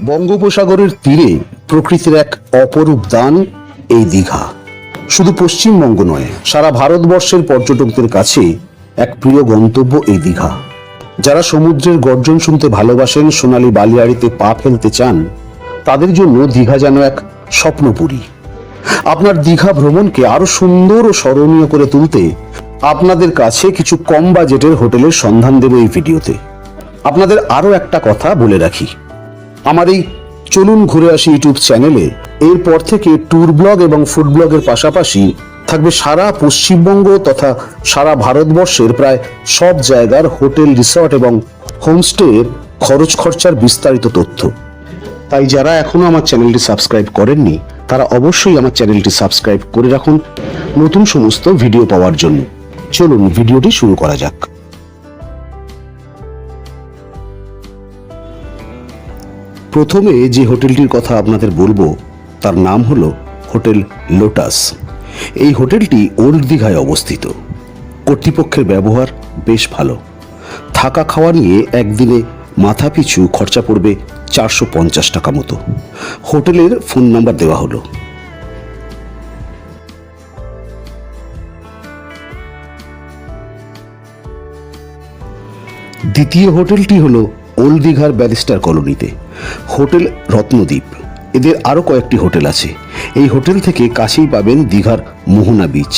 বঙ্গোপসাগরের তীরে প্রকৃতির এক অপরূপ দান এই দীঘা। শুধু পশ্চিমবঙ্গ নয়, সারা ভারতবর্ষের পর্যটকদের কাছে এক প্রিয় গন্তব্য এই দীঘা। যারা সমুদ্রের গর্জন শুনতে ভালোবাসেন, সোনালী বালিয়াড়িতে পা ফেলতে চান, তাদের জন্য দীঘা যেন এক স্বপ্নপুরী। আপনার দীঘা ভ্রমণকে আরো সুন্দর ও স্মরণীয় করে তুলতে আপনাদের কাছে কিছু কম বাজেটের হোটেলের সন্ধান দেব এই ভিডিওতে। আপনাদের আরো একটা কথা বলে রাখি, আমার এই চলুন ঘুরে আসি ইউটিউব চ্যানেলে এরপর থেকে ট্যুর ব্লগ এবং ফুড ব্লগের পাশাপাশি থাকবে সারা পশ্চিমবঙ্গ তথা সারা ভারতবর্ষের প্রায় সব জায়গার হোটেল, রিসর্ট এবং হোমস্টের খরচ খরচার বিস্তারিত তথ্য। তাই যারা এখনো আমার চ্যানেলটি সাবস্ক্রাইব করেননি, তারা অবশ্যই আমার চ্যানেলটি সাবস্ক্রাইব করে রাখুন নতুন সমস্ত ভিডিও পাওয়ার জন্য। চলুন ভিডিওটি শুরু করা যাক। প্রথমে যে হোটেলটির কথা আপনাদের বলবো তার নাম হলো হোটেল লোটাস। এই হোটেলটি ওল্ড দীঘায় অবস্থিত। কর্তৃপক্ষের ব্যবহার বেশ ভালো। থাকা খাওয়া নিয়ে একদিনে মাথা পিছু খরচা পড়বে 450 টাকা মতো। হোটেলের ফোন নাম্বার দেওয়া হলো। দ্বিতীয় হোটেলটি হলো ওল্ড দীঘার ব্যারিস্টার কলোনিতে হোটেল রত্নদ্বীপ। এদের আরও কয়েকটি হোটেল আছে। এই হোটেল থেকে কাছেই পাবেন দীঘার মোহনা বিচ।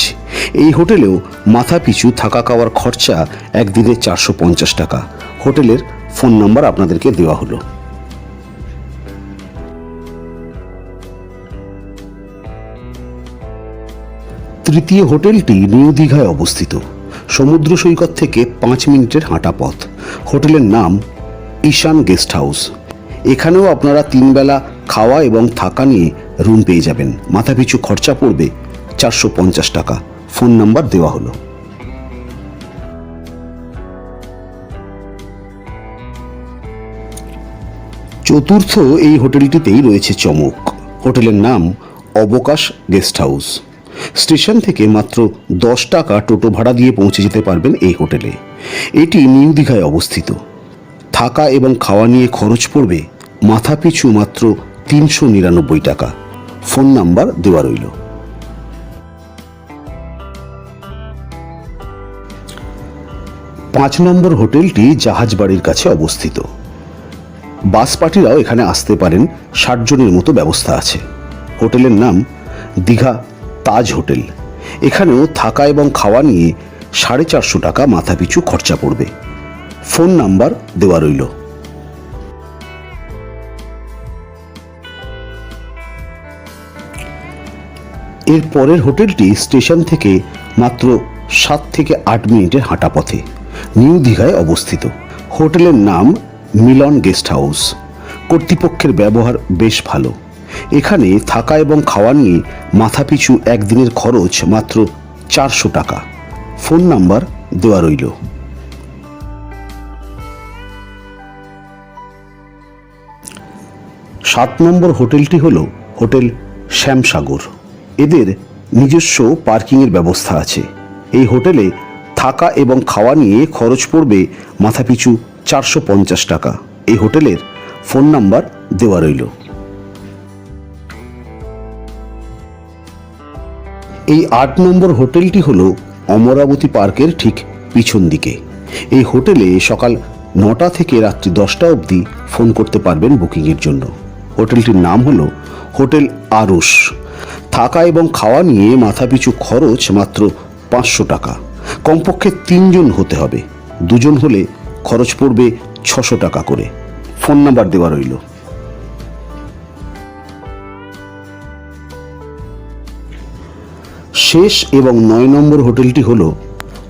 এই হোটেলেও মাথা পিছু থাকা খাওয়ার খরচা একদিনে 450 টাকা। হোটেলের ফোন নাম্বার আপনাদেরকে দেওয়া হলো। তৃতীয় হোটেলটি নিউ দীঘায় অবস্থিত। সমুদ্র সৈকত থেকে 5 মিনিটের হাঁটা পথ। হোটেলের নাম ঈশান গেস্ট হাউস। এখানেও আপনারা 3 বেলা খাওয়া এবং থাকা নিয়ে রুম পেয়ে যাবেন। মাথাপিছু খরচা পড়বে 450 টাকা। ফোন নাম্বার দেওয়া হলো। চতুর্থ এই হোটেলটিতেই রয়েছে চমক। হোটেলের নাম অবকাশ গেস্ট হাউস। স্টেশন থেকে মাত্র 10 টাকা টোটো ভাড়া দিয়ে পৌঁছে যেতে পারবেন এই হোটেলে। এটি নিউ দীঘায় অবস্থিত। থাকা এবং খাওয়া নিয়ে খরচ পড়বে মাথাপিছু মাত্র 399 টাকা। ফোন নাম্বার দেওয়া রইল। পাঁচ নম্বর হোটেলটি জাহাজ বাড়ির কাছে অবস্থিত। বাস পার্টিরাও এখানে আসতে পারেন। 60 জনের মতো ব্যবস্থা আছে। হোটেলের নাম দীঘা তাজ হোটেল। এখানেও থাকা এবং খাওয়া নিয়ে 450 টাকা মাথাপিছু খরচা পড়বে। ফোন নাম্বার দেওয়া রইল। এর পরের হোটেলটি স্টেশন থেকে মাত্র 7 থেকে 8 মিনিটের হাঁটা পথে নিউ দীঘায় অবস্থিত। হোটেলের নাম মিলন গেস্ট হাউস। কর্তৃপক্ষের ব্যবহার বেশ ভালো। এখানে থাকা এবং খাওয়া নিয়ে মাথাপিছু একদিনের খরচ মাত্র 400 টাকা। ফোন নাম্বার দেওয়া রইল। সাত নম্বর হোটেলটি হলো হোটেল শ্যামসাগর। এদের নিজস্ব পার্কিংয়ের ব্যবস্থা আছে। এই হোটেলে থাকা এবং খাওয়া নিয়ে খরচ পড়বে মাথাপিছু 450 টাকা। এই হোটেলের ফোন নাম্বার দেওয়া রইল। এই 8 নম্বর হোটেলটি হলো অমরাবতী পার্কের ঠিক পিছন দিকে। এই হোটেলে সকাল 9টা থেকে রাত্রি 10টা অবধি ফোন করতে পারবেন বুকিংয়ের জন্য। হোটেলটির নাম হলো হোটেল আরুষ। থাকা এবং খাওয়া নিয়ে মাথাপিছু খরচ মাত্র 500 টাকা। কমপক্ষে 3 জন হতে হবে। 2 জন হলে খরচ পড়বে 600 টাকা করে। ফোন নাম্বার দেওয়া রইল। শেষ এবং 9 নম্বর হোটেলটি হলো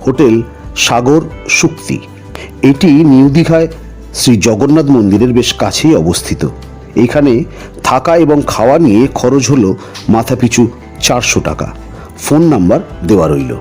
হোটেল সাগর সুক্তি। এটি নিউ দীঘায় শ্রী জগন্নাথ মন্দিরের বেশ কাছেই অবস্থিত। এখানে থাকা এবং খাওয়া নিয়ে খরচ হলো মাথাপিছু 400 টাকা। ফোন নাম্বার দেওয়া রইল।